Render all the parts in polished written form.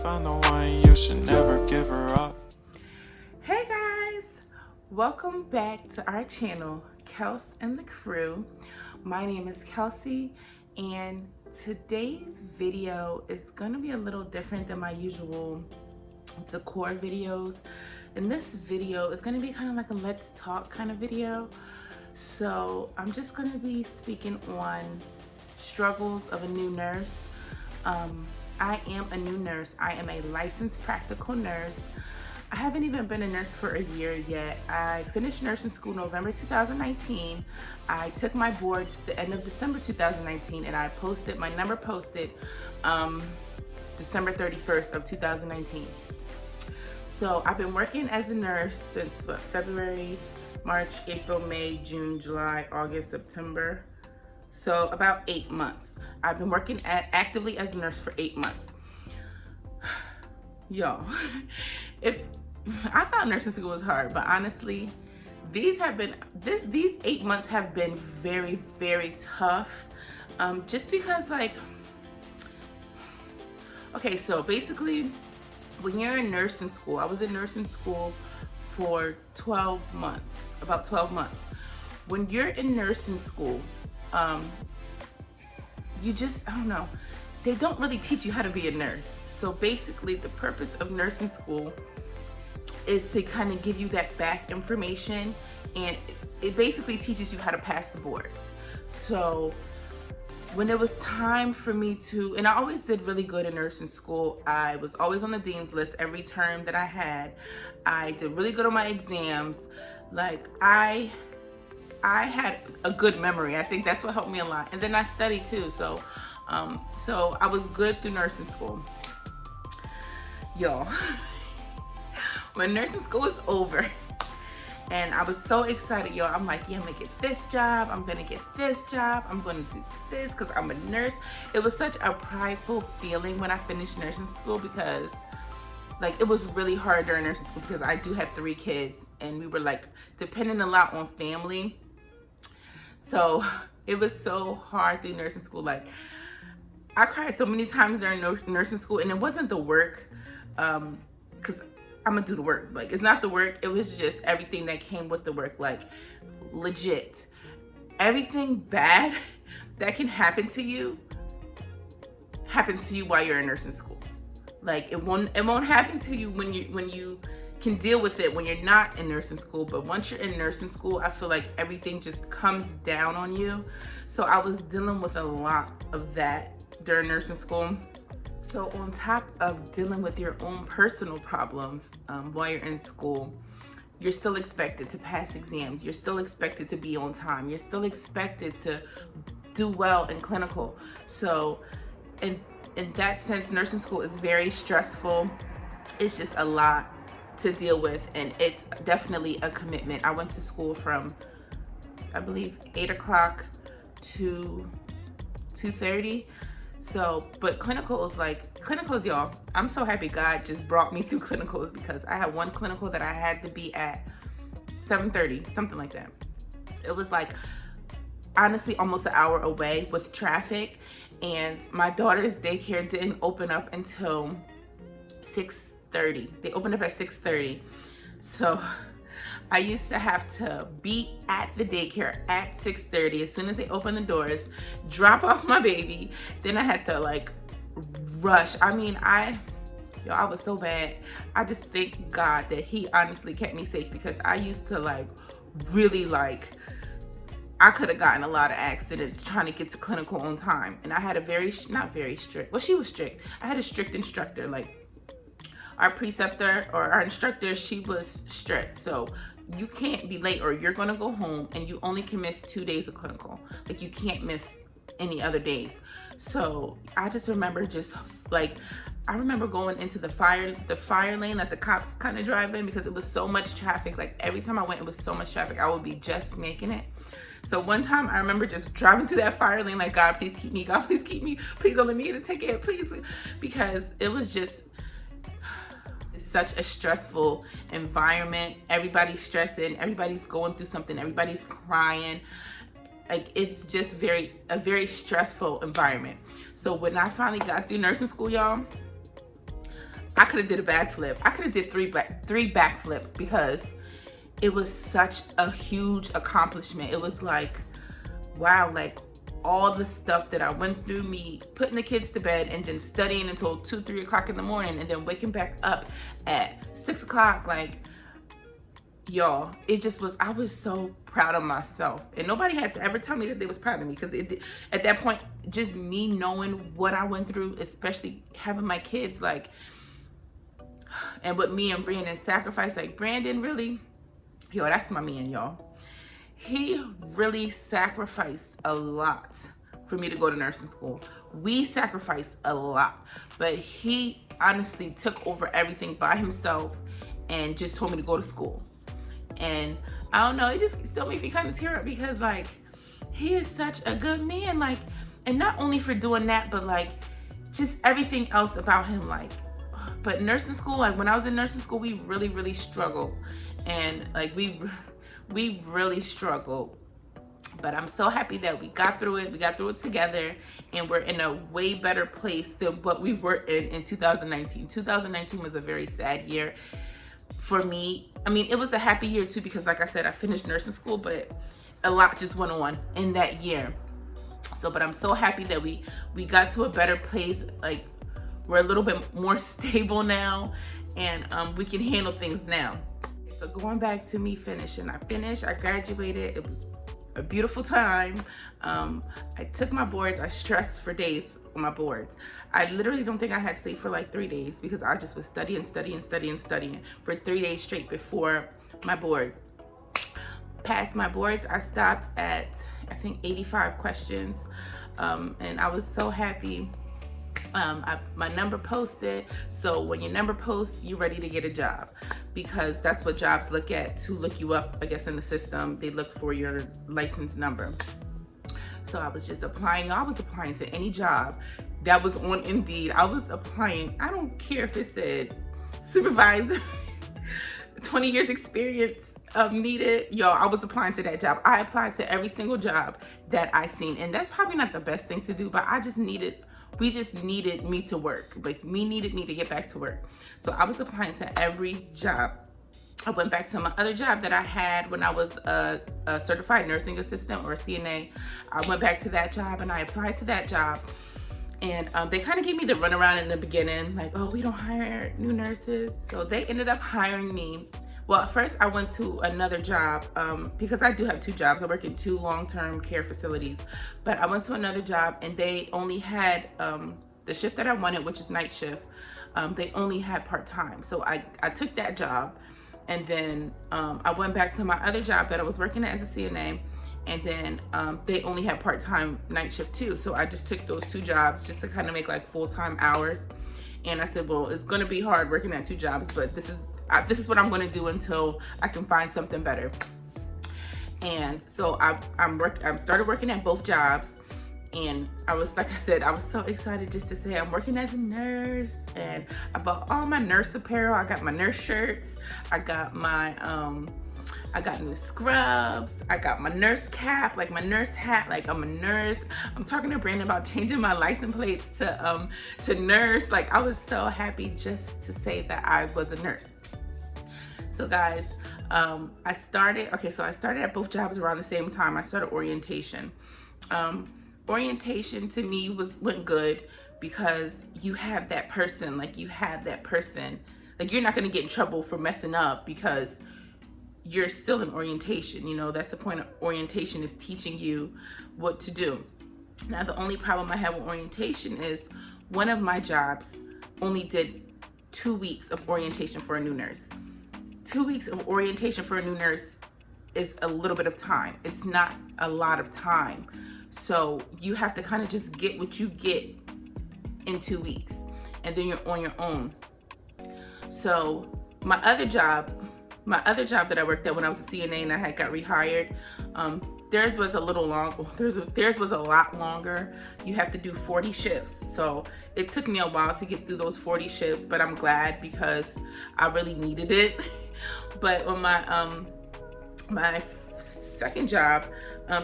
find the one, you should never give her up. Hey guys, welcome back to our channel, Kels and the Crew. My name is Kelsey, and today's video is gonna be a little different than my usual decor videos. And this video is gonna be kind of like a let's talk kind of video. So I'm just gonna be speaking on struggles of a new nurse. I am a new nurse. I am a licensed practical nurse. I haven't even been a nurse for a year yet. I finished nursing school November 2019. I took my boards the end of December 2019, and I posted, my number posted December 31st of 2019. So I've been working as a nurse since February, March, April, May, June, July, August, September. So about 8 months. I've been working actively as a nurse for 8 months. Y'all, I thought nursing school was hard, but honestly, these 8 months have been very, very tough. Just because, like, okay, so basically, when you're in nursing school, I was in nursing school for 12 months, about 12 months. When you're in nursing school, you just, I don't know, they don't really teach you how to be a nurse. So basically the purpose of nursing school is to kind of give you that back information, and it basically teaches you how to pass the boards. So when it was time for me to, and I always did really good in nursing school. I was always on the dean's list every term that I had. I did really good on my exams. Like I had a good memory. I think that's what helped me a lot. And then I studied too. So I was good through nursing school. Y'all, when nursing school was over, and I was so excited, y'all. I'm like, yeah, I'm gonna get this job. I'm gonna get this job. I'm gonna do this because I'm a nurse. It was such a prideful feeling when I finished nursing school, because like it was really hard during nursing school because I do have 3 kids, and we were like depending a lot on family. So it was so hard through nursing school. Like I cried so many times during nursing school, and it wasn't the work, because I'm gonna do the work. Like it's not the work, it was just everything that came with the work. Like legit, everything bad that can happen to you happens to you while you're in nursing school. Like it won't happen to you when you can deal with it when you're not in nursing school, but once you're in nursing school, I feel like everything just comes down on you. So I was dealing with a lot of that during nursing school. So on top of dealing with your own personal problems while you're in school, you're still expected to pass exams. You're still expected to be on time. You're still expected to do well in clinical. So in that sense, nursing school is very stressful. It's just a lot to deal with, and it's definitely a commitment. I went to school from, I believe, 8 o'clock to 2:30. So, but clinicals, y'all, I'm so happy God just brought me through clinicals, because I had one clinical that I had to be at 7:30, something like that. It was like, honestly, almost an hour away with traffic, and my daughter's daycare didn't open up until 6:30. They opened up at 6:30. So I used to have to be at the daycare at 6:30 as soon as they opened the doors, drop off my baby. Then I had to like rush. I mean, I was so bad. I just thank God that he honestly kept me safe, because I used to like really like, I could have gotten a lot of accidents trying to get to clinical on time. And I had a not very strict, well, she was strict. I had a strict instructor. Like our preceptor or our instructor, she was strict. So you can't be late or you're gonna go home, and you only can miss 2 days of clinical. Like you can't miss any other days. So I just remember I remember going into the fire lane that the cops kind of drive in, because it was so much traffic. Like every time I went, it was so much traffic. I would be just making it. So one time I remember just driving through that fire lane like, God, please keep me. God, please keep me. Please don't let me get a ticket, please. Because it was just, such a stressful environment. Everybody's stressing, everybody's going through something, everybody's crying. Like it's just a very stressful environment. So when I finally got through nursing school, y'all, I could have did a backflip. I could have did three backflips because it was such a huge accomplishment. It was like, wow, like all the stuff that I went through, me putting the kids to bed and then studying until 2, 3 o'clock in the morning and then waking back up at 6 o'clock. Like, y'all, it just was, I was so proud of myself. And nobody had to ever tell me that they was proud of me, because at that point, just me knowing what I went through, especially having my kids, like, and what me and Brandon sacrificed. Like, Brandon really, yo, that's my man, y'all. He really sacrificed a lot for me to go to nursing school. We sacrificed a lot, but he honestly took over everything by himself and just told me to go to school. And I don't know, it just still makes me kind of tear up, because like, he is such a good man. Like, and not only for doing that, but like just everything else about him. Like, but nursing school, like when I was in nursing school, we really struggled. And like, we really struggled, but I'm so happy that we got through it. We got through it together, and we're in a way better place than what we were in 2019. 2019 was a very sad year for me. I mean, it was a happy year too, because like I said, I finished nursing school, but a lot just went on in that year. So, but I'm so happy that we got to a better place. Like, we're a little bit more stable now, and we can handle things now. So going back to me finishing, I graduated. It was a beautiful time. I took my boards. I stressed for days on my boards. I literally don't think I had sleep for like 3 days, because I just was studying for 3 days straight before my boards. Passed my boards. I stopped at, I think, 85 questions, and I was so happy. My number posted. So when your number posts, you're ready to get a job, because that's what jobs look at to look you up, I guess, in the system. They look for your license number. So I was just applying. I was applying to any job that was on Indeed. I was applying. I don't care if it said supervisor, 20 years experience needed. Yo, I was applying to that job. I applied to every single job that I seen. And that's probably not the best thing to do, but we just needed me to work. Like, needed me to get back to work. So I was applying to every job. I went back to my other job that I had when I was a certified nursing assistant, or a CNA. I went back to that job and I applied to that job. And they kind of gave me the runaround in the beginning, like, oh, we don't hire new nurses. So they ended up hiring me. Well, at first I went to another job, because I do have 2 jobs. I work in 2 long-term care facilities, but I went to another job and they only had the shift that I wanted, which is night shift. They only had part-time. So I took that job, and then I went back to my other job that I was working at as a CNA, and then they only had part-time night shift too. So I just took those 2 jobs just to kind of make like full-time hours. And I said, well, it's gonna be hard working at 2 jobs, but this is what I'm gonna do until I can find something better. And so I started working at both jobs, and I was, like I said, I was so excited just to say I'm working as a nurse. And I bought all my nurse apparel. I got my nurse shirts. I got my I got new scrubs. I got my nurse cap, like my nurse hat, like I'm a nurse. I'm talking to Brandon about changing my license plates to nurse. Like, I was so happy just to say that I was a nurse. So guys, I started at both jobs around the same time. I started orientation. Orientation to me went good, because you have that person, like you're not gonna get in trouble for messing up, because you're still in orientation. You know, that's the point of orientation, is teaching you what to do. Now, the only problem I have with orientation is one of my jobs only did 2 weeks of orientation for a new nurse. 2 weeks of orientation for a new nurse is a little bit of time. It's not a lot of time. So you have to kind of just get what you get in 2 weeks, and then you're on your own. So my other job that I worked at when I was a CNA and I had got rehired, theirs was a little long. Theirs was a lot longer. You have to do 40 shifts. So it took me a while to get through those 40 shifts, but I'm glad, because I really needed it. But on my second job,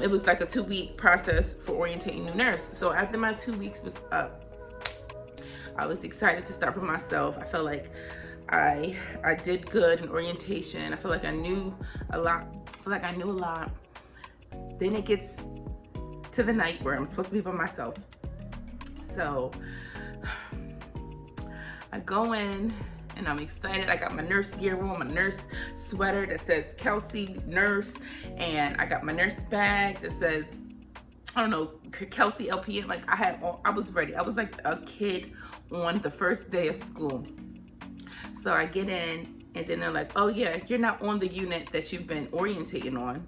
it was like a 2-week process for orientating new nurse. So after my 2 weeks was up, I was excited to start by myself. I felt like I did good in orientation. I feel like I knew a lot. Then it gets to the night where I'm supposed to be by myself. So I go in and I'm excited. I got my nurse gear on, my nurse sweater that says Kelsey Nurse, and I got my nurse bag that says, I don't know, Kelsey LPN. Like I was ready. I was like a kid on the first day of school. So I get in, and then they're like, oh yeah, you're not on the unit that you've been orientating on.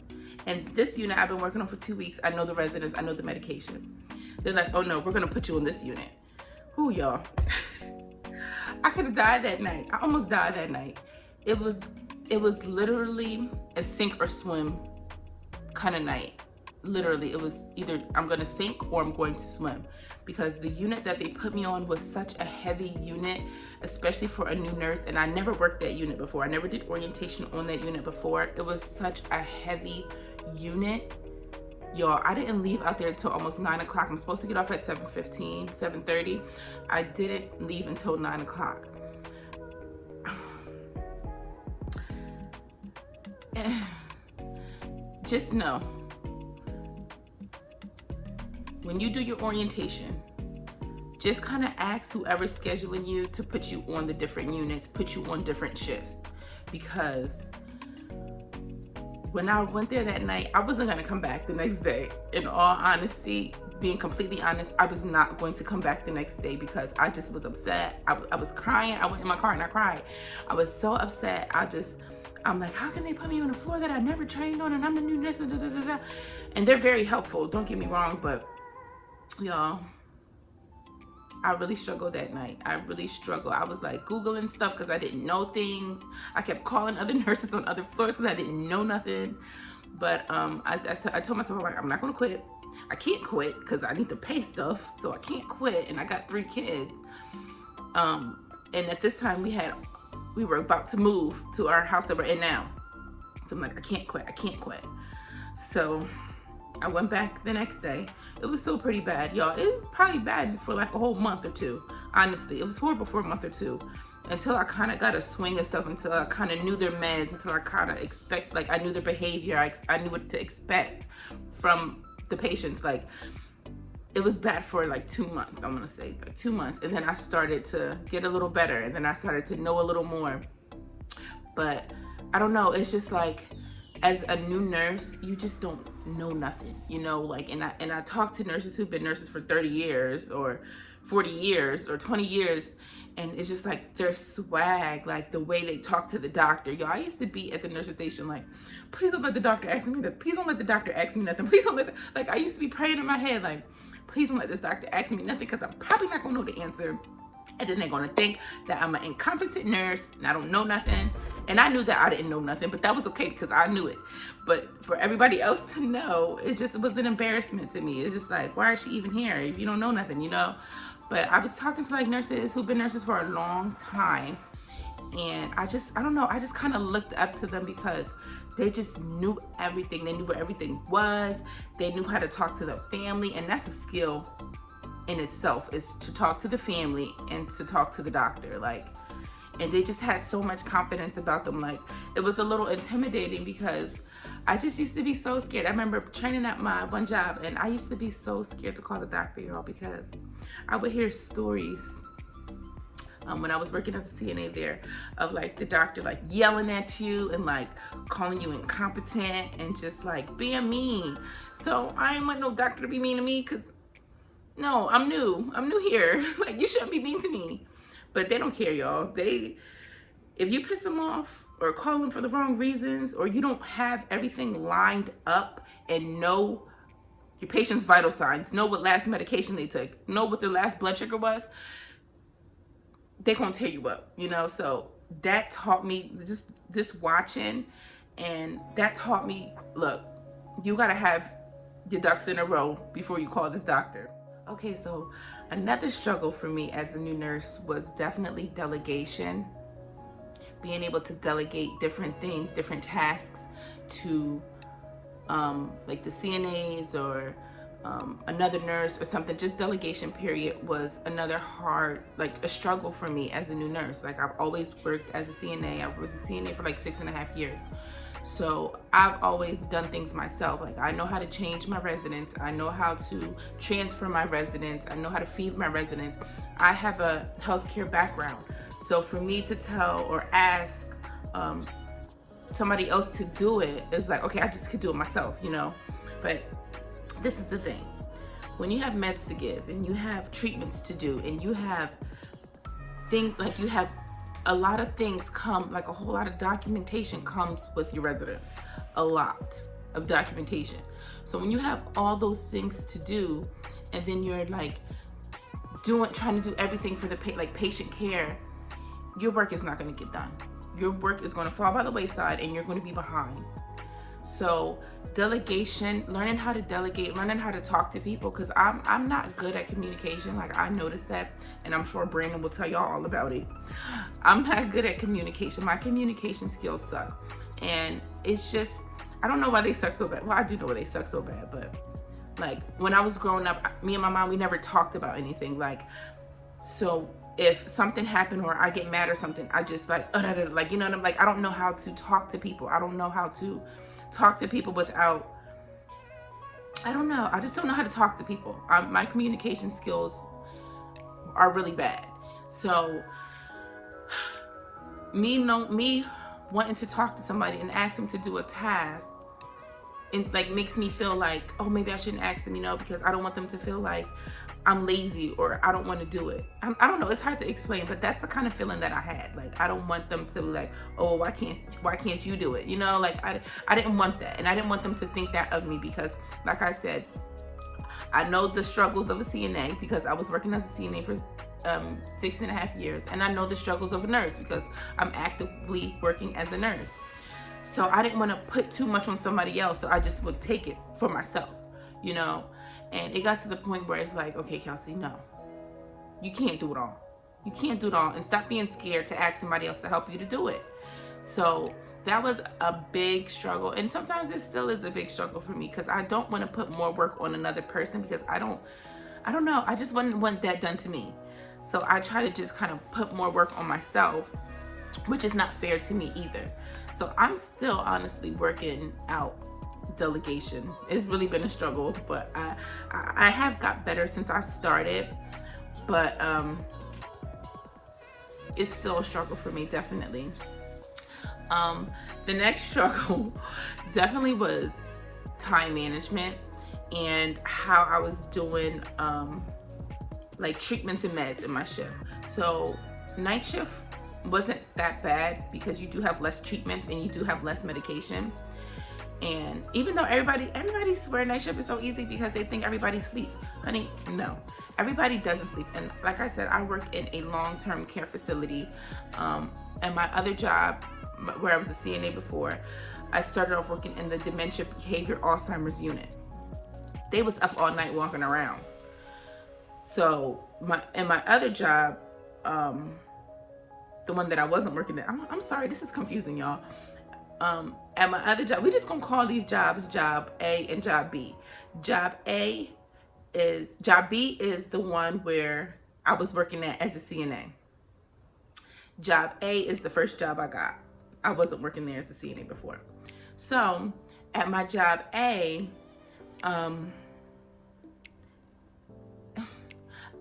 And this unit I've been working on for 2 weeks. I know the residents, I know the medication. They're like, oh no, we're gonna put you on this unit. Who y'all? I could have died that night. I almost died that night. It was literally a sink or swim kind of night. Literally, it was either I'm gonna sink or I'm going to swim, because the unit that they put me on was such a heavy unit, especially for a new nurse. And I never worked that unit before. I never did orientation on that unit before. It was such a heavy unit. Y'all, I didn't leave out there until almost 9 o'clock. I'm supposed to get off at 7:15, 7:30. I didn't leave until 9 o'clock. Just know, when you do your orientation, just kind of ask whoever's scheduling you to put you on the different units, put you on different shifts. Because when I went there that night, I wasn't gonna come back the next day. In all honesty, being completely honest, I was not going to come back the next day because I just was upset. I was crying. I went in my car and I cried. I was so upset. I'm like, how can they put me on a floor that I never trained on, and I'm the new nurse, and da, da, da, da. And they're very helpful, don't get me wrong, but y'all, I really struggled that night. I really struggled. I was like Googling stuff because I didn't know things. I kept calling other nurses on other floors because I didn't know nothing. But I told myself, like, I'm not gonna quit. I can't quit because I need to pay stuff, so I can't quit. And I got 3 kids. And at this time we were about to move to our house that we're in now. So I'm like, I can't quit. So I went back the next day. It was still pretty bad, y'all. It was probably bad for like a whole month or 2. Honestly, it was horrible for a month or 2 until I kind of got a swing of stuff, until I kind of knew their meds, until I kind of I knew their behavior. I knew what to expect from the patients. Like, it was bad for like 2 months, I'm gonna say, like 2 months. And then I started to get a little better, and then I started to know a little more. But I don't know, it's just like, as a new nurse, you just don't know nothing, you know, like, and I talk to nurses who've been nurses for 30 years or 40 years or 20 years, and it's just like their swag, like the way they talk to the doctor. Y'all, I used to be at the nurse's station like, please don't let the doctor ask me that. Please don't let the doctor ask me nothing. Please don't let like, I used to be praying in my head like, please don't let this doctor ask me nothing, because I'm probably not gonna know the answer. And then they're gonna think that I'm an incompetent nurse and I don't know nothing. And I knew that I didn't know nothing, but that was okay because I knew it. But for everybody else to know, it was an embarrassment to me. It's just like, why is she even here if you don't know nothing, you know? But I was talking to like nurses who've been nurses for a long time. And I don't know, I just kind of looked up to them because they just knew everything. They knew where everything was. They knew how to talk to the family. And that's a skill in itself, is to talk to the family and to talk to the doctor. Like, and they just had so much confidence about them. Like, it was a little intimidating because I just used to be so scared. I remember training at my one job, and I used to be so scared to call the doctor, y'all, because I would hear stories when I was working as a CNA there of like the doctor like yelling at you and like calling you incompetent and just like being mean. So I didn't want no doctor to be mean to me, because no, I'm new here. Like, you shouldn't be mean to me. But they don't care, y'all. If you piss them off or call them for the wrong reasons, or you don't have everything lined up and know your patient's vital signs, know what last medication they took, know what their last blood sugar was, they're gonna tear you up, you know? So that taught me, just watching, and that taught me, look, you gotta have your ducks in a row before you call this doctor. Okay, so another struggle for me as a new nurse was definitely delegation. Being able to delegate different things, different tasks to like the CNAs or another nurse or something. Just delegation period was another hard, like a struggle for me as a new nurse. Like I've always worked as a CNA. I was a CNA for like 6.5 years. So I've always done things myself. Like I know how to change my residents. I know how to transfer my residents. I know how to feed my residents. I have a healthcare background. So for me to tell or ask somebody else to do it is like, okay, I just could do it myself, you know? But this is the thing. When you have meds to give and you have treatments to do and you have things, like you have a lot of things come, like a whole lot of documentation comes with your residents. A lot of documentation. So when you have all those things to do and then you're like trying to do everything for the patient care, your work is not going to get done. Your work is going to fall by the wayside and you're going to be behind. So delegation, learning how to delegate, learning how to talk to people, because I'm not good at communication. Like I noticed that, and I'm sure Brandon will tell y'all all about it. I'm not good at communication. My communication skills suck. And it's just, I don't know why they suck so bad. Well, I do know why they suck so bad, but like when I was growing up, me and my mom, we never talked about anything. Like, so if something happened or I get mad or something, I just like, you know what I'm like, I don't know how to talk to people. I don't know how to talk to people without, I don't know. I just don't know how to talk to people. My communication skills are really bad. So me wanting to talk to somebody and ask them to do a task, it like makes me feel like, oh, maybe I shouldn't ask them, you know, because I don't want them to feel like I'm lazy or I don't want to do it. I don't know. It's hard to explain, but that's the kind of feeling that I had. Like, I don't want them to be like, oh, why can't you do it? You know, like I didn't want that. And I didn't want them to think that of me because, like I said, I know the struggles of a CNA because I was working as a CNA for 6.5 years. And I know the struggles of a nurse because I'm actively working as a nurse. So I didn't want to put too much on somebody else. So I just would take it for myself, you know. And it got to the point where it's like, okay, Kelsey, no, you can't do it all. You can't do it all, and stop being scared to ask somebody else to help you to do it. So that was a big struggle. And sometimes it still is a big struggle for me because I don't want to put more work on another person because I don't know. I just wouldn't want that done to me. So I try to just kind of put more work on myself, which is not fair to me either. So I'm still honestly working out delegation. It's really been a struggle, but I have got better since I started, but it's still a struggle for me, definitely. The next struggle definitely was time management and how I was doing like treatments and meds in my shift. So night shift wasn't that bad because you do have less treatments and you do have less medication. And even though everybody swear night shift is so easy because they think everybody sleeps. Honey, no. Everybody doesn't sleep. And like I said, I work in a long-term care facility. And my other job, where I was a CNA before, I started off working in the dementia behavior Alzheimer's unit. They was up all night walking around. So my other job, the one that I wasn't working at, I'm sorry, this is confusing, y'all. At my other job, we're just gonna call these jobs Job A and Job B. Job B is the one where I was working at as a CNA. Job A is the first job I got. I wasn't working there as a CNA before. So at my Job A,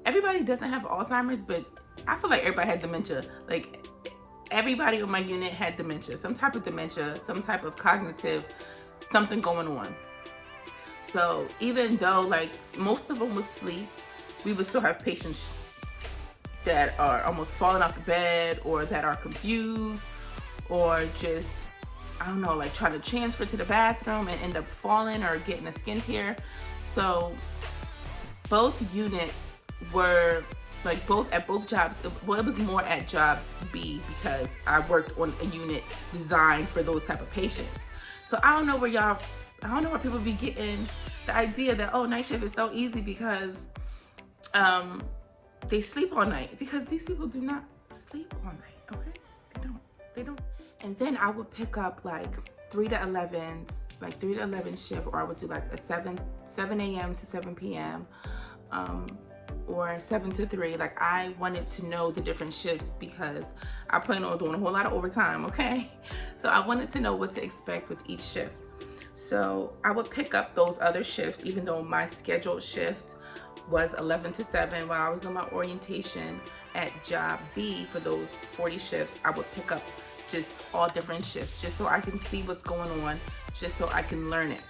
everybody doesn't have Alzheimer's, but I feel like everybody had dementia. Like, everybody on my unit had dementia, some type of dementia, some type of cognitive, something going on. So even though like most of them would sleep, we would still have patients that are almost falling off the bed or that are confused or just, I don't know, like trying to transfer to the bathroom and end up falling or getting a skin tear. So both units were like at both jobs. It was more at Job B because I worked on a unit designed for those type of patients. So I don't know where people be getting the idea that, oh, night shift is so easy because they sleep all night, because these people do not sleep all night, okay? They don't. And then I would pick up like 3 to 11s, like 3 to 11 shift, or I would do like a 7 a.m. to 7 p.m. Or 7 to 3. Like, I wanted to know the different shifts because I plan on doing a whole lot of overtime, okay? So I wanted to know what to expect with each shift. So I would pick up those other shifts, even though my scheduled shift was 11 to 7. While I was doing my orientation at job B for those 40 shifts, I would pick up just all different shifts, just so I can see what's going on, just so I can learn it.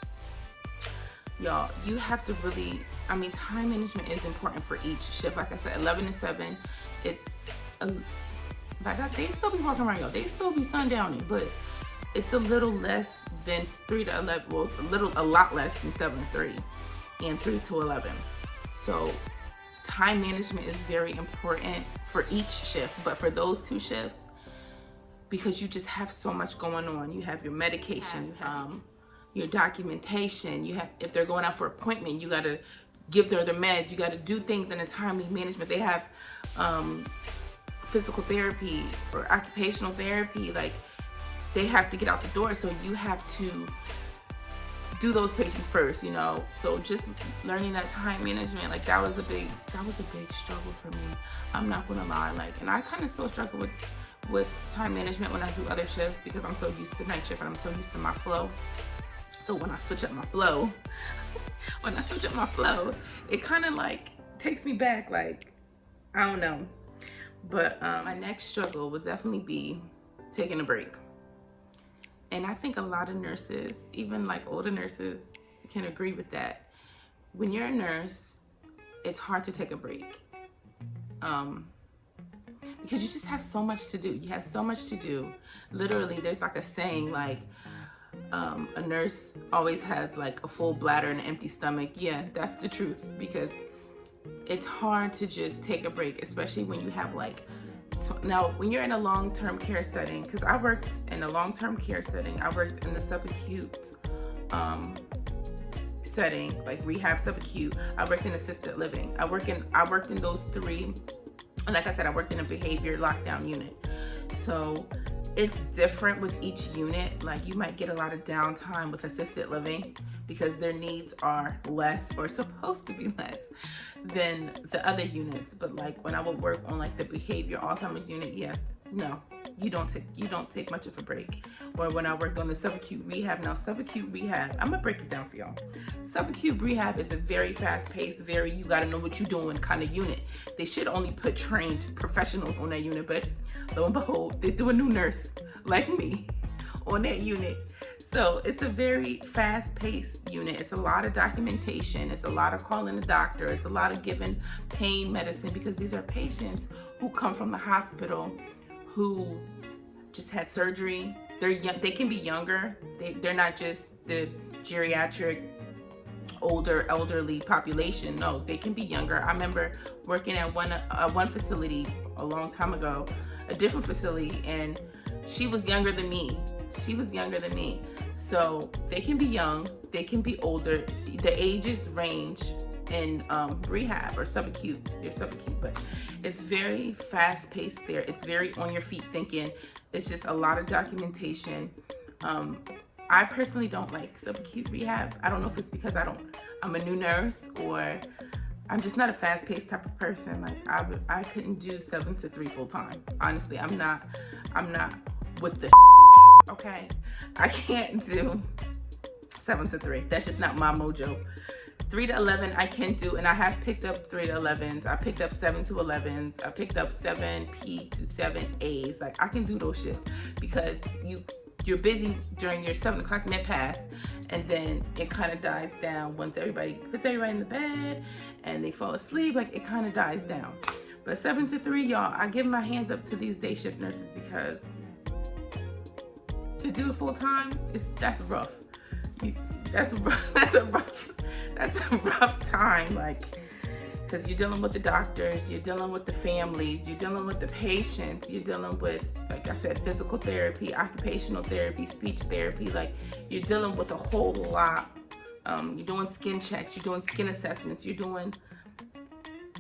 Y'all, you have to really, I mean, time management is important for each shift. Like I said, 11 to 7, it's, they still be walking around, y'all. They still be sundowning, but it's a little less than 3 to 11, well, a lot less than 7 to 3 and 3 to 11. So time management is very important for each shift, but for those 2 shifts, because you just have so much going on. You have your medication, you have your documentation, you have, if they're going out for appointment, you got to give them the meds, you got to do things in a timely management. They have physical therapy or occupational therapy, like they have to get out the door, so you have to do those patients first, you know. So just learning that time management, like that was a big struggle for me. I'm not gonna lie, like, and I kind of still struggle with time management when I do other shifts because I'm so used to night shift and I'm so used to my flow. So when I switch up my flow, it kind of like takes me back, like, I don't know. But my next struggle would definitely be taking a break. And I think a lot of nurses, even like older nurses, can agree with that. When you're a nurse, it's hard to take a break. Because you just have so much to do. You have so much to do. Literally, there's like a saying, like, a nurse always has like a full bladder and an empty stomach. Yeah, that's the truth, because it's hard to just take a break, especially when you have like, now when you're in a long-term care setting, because I worked in a long-term care setting, I worked in the subacute setting, like rehab, subacute. I worked in assisted living. I worked in those 3, and like I said, I worked in a behavior lockdown unit. So it's different with each unit. Like, you might get a lot of downtime with assisted living because their needs are less, or supposed to be less, than the other units. But like when I would work on like the behavior Alzheimer's unit, yeah, no, you don't take much of a break. Or when I worked on the subacute rehab, now subacute rehab, I'm gonna break it down for y'all. Subacute rehab is a very fast-paced, very you gotta know what you're doing kind of unit. They should only put trained professionals on that unit, but lo and behold, they threw a new nurse like me on that unit. So it's a very fast-paced unit. It's a lot of documentation. It's a lot of calling the doctor. It's a lot of giving pain medicine, because these are patients who come from the hospital who just had surgery. They're young. They can be younger. They're not just the geriatric, older, elderly population. No, they can be younger. I remember working at one facility a long time ago, a different facility, and she was younger than me. So they can be young, they can be older. The ages range in rehab or subacute. They're subacute, but it's very fast paced there. It's very on your feet thinking. It's just a lot of documentation. I personally don't like subacute rehab. I don't know if it's because I'm a new nurse, or I'm just not a fast paced type of person. Like I couldn't do 7 to 3 full time. Honestly, I'm not with the okay. I can't do 7 to 3. That's just not my mojo. 3 to 11 I can do, and I have picked up 3 to 11s. I picked up 7 to 11s. I picked up 7P to 7As. Like, I can do those shifts because you're busy during your 7 o'clock med pass, and then it kind of dies down once everybody puts everybody in the bed and they fall asleep. Like, it kind of dies down. But 7 to 3, y'all, I give my hands up to these day shift nurses, because to do it full time, that's rough. That's a rough time, like, because you're dealing with the doctors, you're dealing with the families, you're dealing with the patients, you're dealing with, like I said, physical therapy, occupational therapy, speech therapy. Like, you're dealing with a whole lot. You're doing skin checks, you're doing skin assessments, you're doing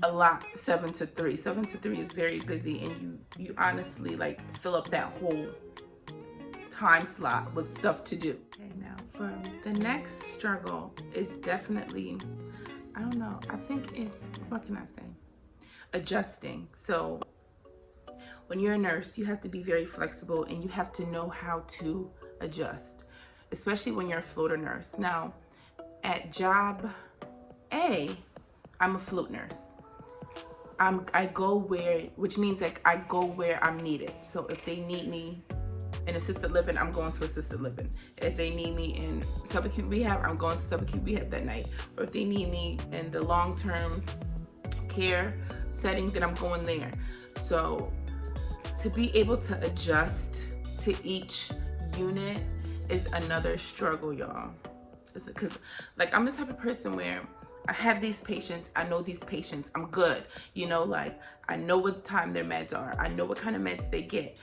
a lot. 7 to 3 is very busy, and you honestly like fill up that whole time slot with stuff to do. Okay, now for the next struggle is definitely, I don't know, I think what can I say? Adjusting. So when you're a nurse, you have to be very flexible and you have to know how to adjust, especially when you're a floater nurse. Now, at job A, I'm a float nurse. I go where, which means like I go where I'm needed. So if they need me in assisted living, I'm going to assisted living. If they need me in subacute rehab, I'm going to subacute rehab that night. Or if they need me in the long-term care setting, then I'm going there. So to be able to adjust to each unit is another struggle, y'all. Because like I'm the type of person where I have these patients, I know these patients, I'm good. You know, like I know what time their meds are. I know what kind of meds they get.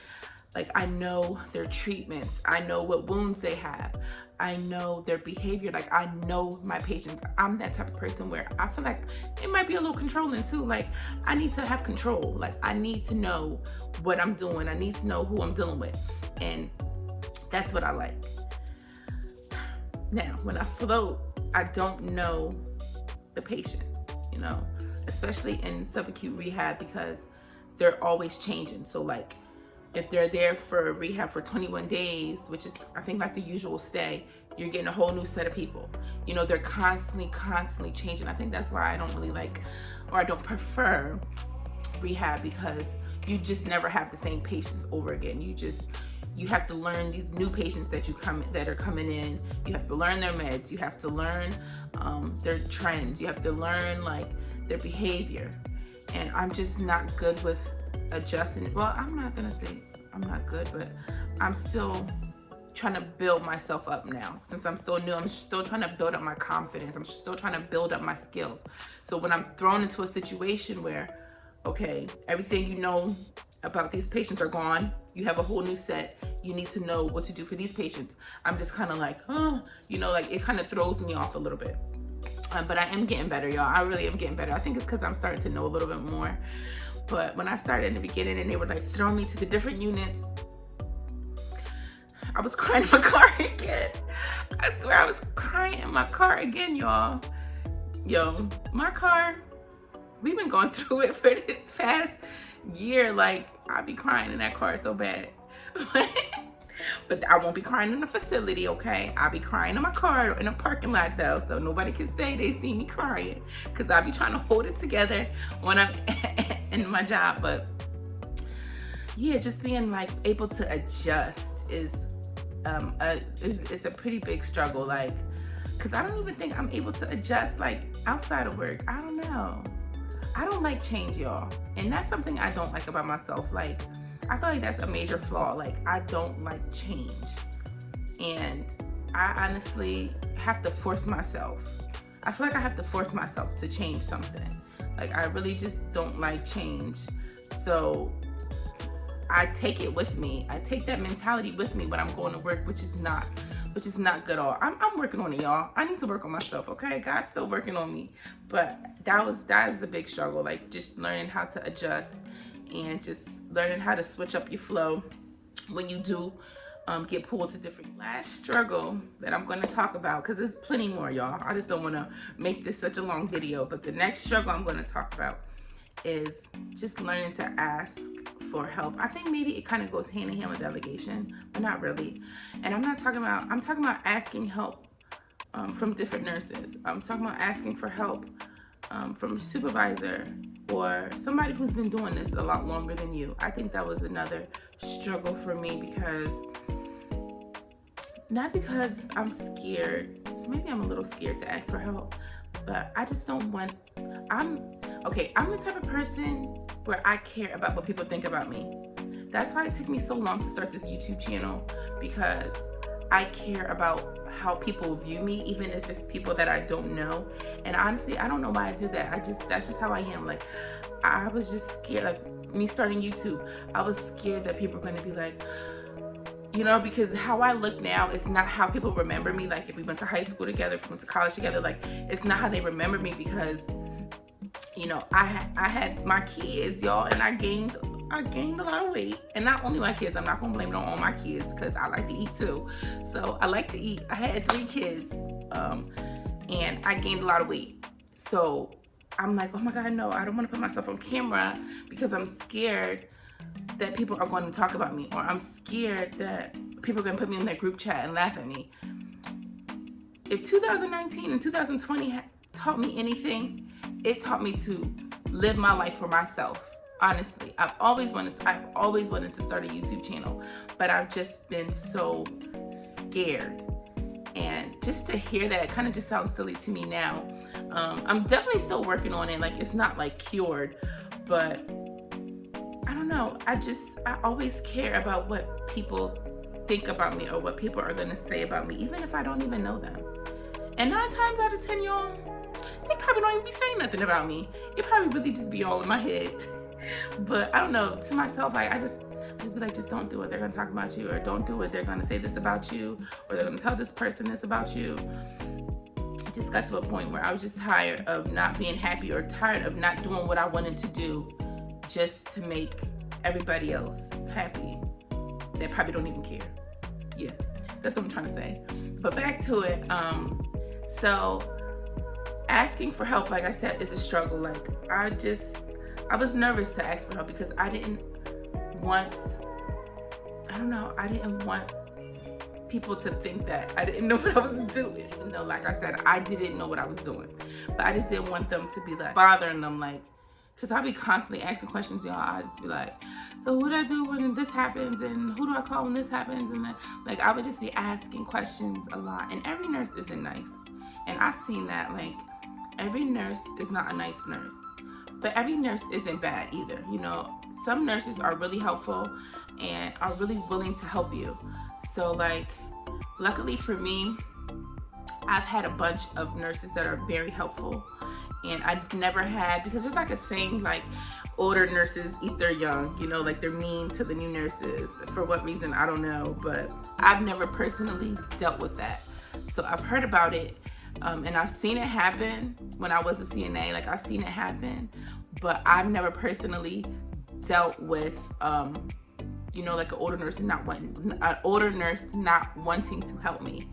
Like I know their treatments. I know what wounds they have. I know their behavior. Like I know my patients. I'm that type of person where I feel like it might be a little controlling too. Like I need to have control. Like I need to know what I'm doing. I need to know who I'm dealing with. And that's what I like. Now, when I float, I don't know the patients, you know, especially in subacute rehab because they're always changing. So like if they're there for rehab for 21 days, which is I think like the usual stay, you're getting a whole new set of people. You know, they're constantly changing. I think that's why I don't really like, or I don't prefer rehab, because you just never have the same patients over again. You have to learn these new patients that are coming in. You have to learn their meds. You have to learn their trends. You have to learn like their behavior. And I'm just not good with adjusting. Well, I'm not gonna say I'm not good, but I'm still trying to build myself up now. Since I'm still new, I'm still trying to build up my confidence. I'm still trying to build up my skills. So when I'm thrown into a situation where, okay, everything you know about these patients are gone, you have a whole new set, you need to know what to do for these patients, I'm just kind of like, you know, like it kind of throws me off a little bit. But I am getting better, y'all. I really am getting better. I think it's because I'm starting to know a little bit more. But when I started in the beginning and they were like throwing me to the different units, I was crying in my car again. I swear I was crying in my car again, y'all. Yo, my car, we've been going through it for this past year. Like, I'll be crying in that car so bad. But I won't be crying in the facility, okay? I'll be crying in my car in a parking lot though, so nobody can say they see me crying, because I'll be trying to hold it together when I'm in my job. But yeah, just being like able to adjust is it's a pretty big struggle, like, because I don't even think I'm able to adjust like outside of work. I don't know. I don't like change, y'all, and that's something I don't like about myself. Like, I feel like that's a major flaw. Like, I don't like change. And I honestly have to force myself. I feel like I have to force myself to change something. Like, I really just don't like change. So I take it with me. I take that mentality with me when I'm going to work, which is not good at all. I'm working on it, y'all. I need to work on myself, okay? God's still working on me. But that is a big struggle. Like, just learning how to adjust and just learning how to switch up your flow when you do get pulled to different. Last struggle that I'm going to talk about, because there's plenty more, y'all. I just don't want to make this such a long video, but the next struggle I'm going to talk about is just learning to ask for help. I think maybe it kind of goes hand in hand with delegation, but not really. And I'm talking about asking help from different nurses. I'm talking about asking for help from a supervisor or somebody who's been doing this a lot longer than you. I think that was another struggle for me, because not because I'm scared, maybe I'm a little scared to ask for help, but I just don't want, I'm the type of person where I care about what people think about me. That's why it took me so long to start this YouTube channel, because I care about how people view me, even if it's people that I don't know. And honestly, I don't know why I did that. That's just how I am. Like, I was just scared. Like, me starting YouTube, I was scared that people were gonna be like, you know, because how I look now is not how people remember me. Like, if we went to high school together, if we went to college together, like, it's not how they remember me, because, you know, I had my kids, y'all, and I gained I gained a lot of weight. And not only my kids, I'm not gonna blame it on all my kids because I like to eat too. So I like to eat. I had 3 kids and I gained a lot of weight. So I'm like, oh my God, no, I don't want to put myself on camera because I'm scared that people are going to talk about me, or I'm scared that people are going to put me in their group chat and laugh at me. If 2019 and 2020 taught me anything, it taught me to live my life for myself. Honestly, I've always wanted to start a YouTube channel, but I've just been so scared. And just to hear that, it kind of just sounds silly to me now. I'm definitely still working on it. Like, it's not like cured, but I don't know. I always care about what people think about me or what people are gonna say about me, even if I don't even know them. And 9 times out of 10, y'all, they probably don't even be saying nothing about me. It probably really just be all in my head. But I don't know, to myself, I just be like, just don't do it. They're gonna talk about you, or don't do it. They're gonna say this about you, or they're gonna tell this person this about you. It just got to a point where I was just tired of not being happy, or tired of not doing what I wanted to do just to make everybody else happy. They probably don't even care. Yeah, that's what I'm trying to say. But back to it. So asking for help, like I said, is a struggle. Like, I was nervous to ask for help because I didn't want people to think that I didn't know what I was doing. You know, like I said, I didn't know what I was doing. But I just didn't want them to be like bothering them, like, because I'll be constantly asking questions, y'all. I just be like, so what do I do when this happens, and who do I call when this happens? And then, like, I would just be asking questions a lot. And every nurse isn't nice. And I've seen that, like, every nurse is not a nice nurse. But every nurse isn't bad either. You know, some nurses are really helpful and are really willing to help you. So, like, luckily for me, I've had a bunch of nurses that are very helpful. And I've never had, because there's like a saying, like, older nurses eat their young, you know, like they're mean to the new nurses. For what reason, I don't know, but I've never personally dealt with that. So I've heard about it, and I've seen it happen when I was a CNA. Like, I've seen it happen, but I've never personally dealt with, you know, like an older nurse not wanting to help me.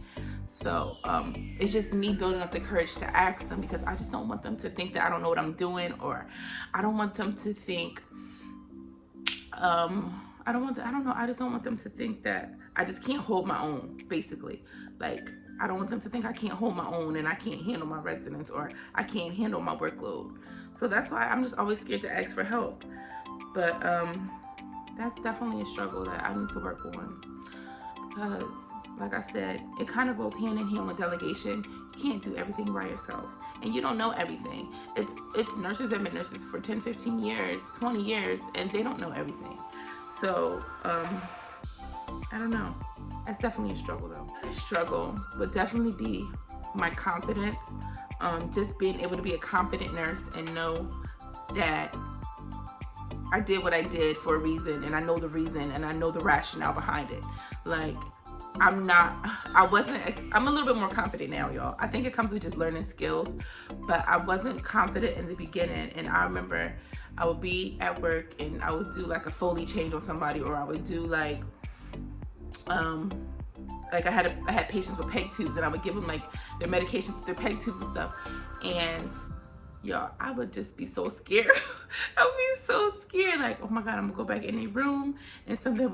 So it's just me building up the courage to ask them, because I just don't want them to think that I don't know what I'm doing, or I don't want them to think, I just don't want them to think that I just can't hold my own, basically. Like, I don't want them to think I can't hold my own and I can't handle my residents, or I can't handle my workload. So that's why I'm just always scared to ask for help. But that's definitely a struggle that I need to work on, because, like I said, it kind of goes hand in hand with delegation. You can't do everything by yourself, and you don't know everything. It's nurses that have been nurses for 10, 15 years, 20 years, and they don't know everything. So, I don't know. That's definitely a struggle, though. A struggle would definitely be my confidence. Just being able to be a confident nurse and know that I did what I did for a reason, and I know the reason, and I know the rationale behind it. Like, I'm a little bit more confident now, y'all. I think it comes with just learning skills, but I wasn't confident in the beginning. And I remember I would be at work and I would do like a Foley change on somebody, or I would do like I had patients with peg tubes, and I would give them like their medications, their peg tubes and stuff. And y'all, I would just be so scared. I would be so scared, like, oh my God, I'm gonna go back in the room and something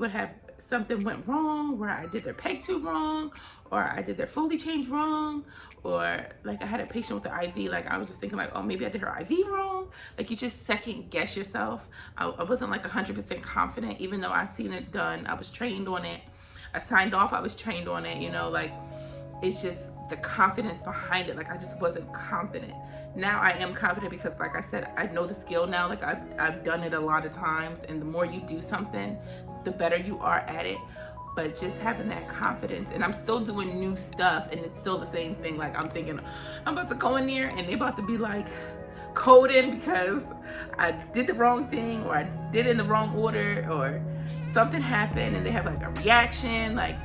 went wrong, where I did their peg tube wrong, or I did their Foley change wrong, or like I had a patient with an IV, like I was just thinking like, oh, maybe I did her IV wrong. Like, you just second guess yourself. I wasn't like 100% confident, even though I seen it done. I was trained on it. I signed off, I was trained on it, you know, like, it's just the confidence behind it. Like, I just wasn't confident. Now I am confident because, like I said, I know the skill now. Like, I've done it a lot of times, and the more you do something, the better you are at it. But just having that confidence, and I'm still doing new stuff, and it's still the same thing. Like, I'm thinking, I'm about to go in there, and they about to be like coding because I did the wrong thing, or I did it in the wrong order, or something happened, and they have like a reaction. Like,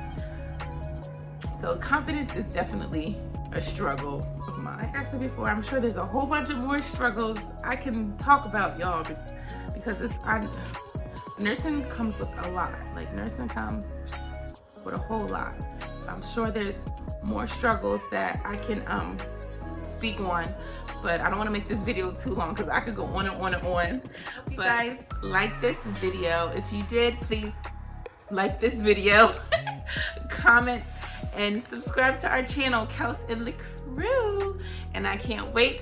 so confidence is definitely a struggle of mine. Like I said before, I'm sure there's a whole bunch of more struggles I can talk about, y'all, because nursing comes with a lot. Like, nursing comes with a whole lot. I'm sure there's more struggles that I can speak on, but I don't want to make this video too long because I could go on and on and on. But you guys like this video. If you did, please like this video, comment, and subscribe to our channel, Kels and the Crew. And I can't wait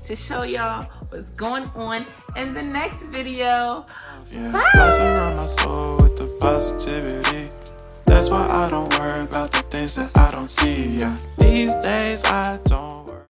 to show y'all what's going on in the next video. Yeah, Bye. bless around my soul with the positivity. That's why I don't worry about the things that I don't see. Yeah, these days I don't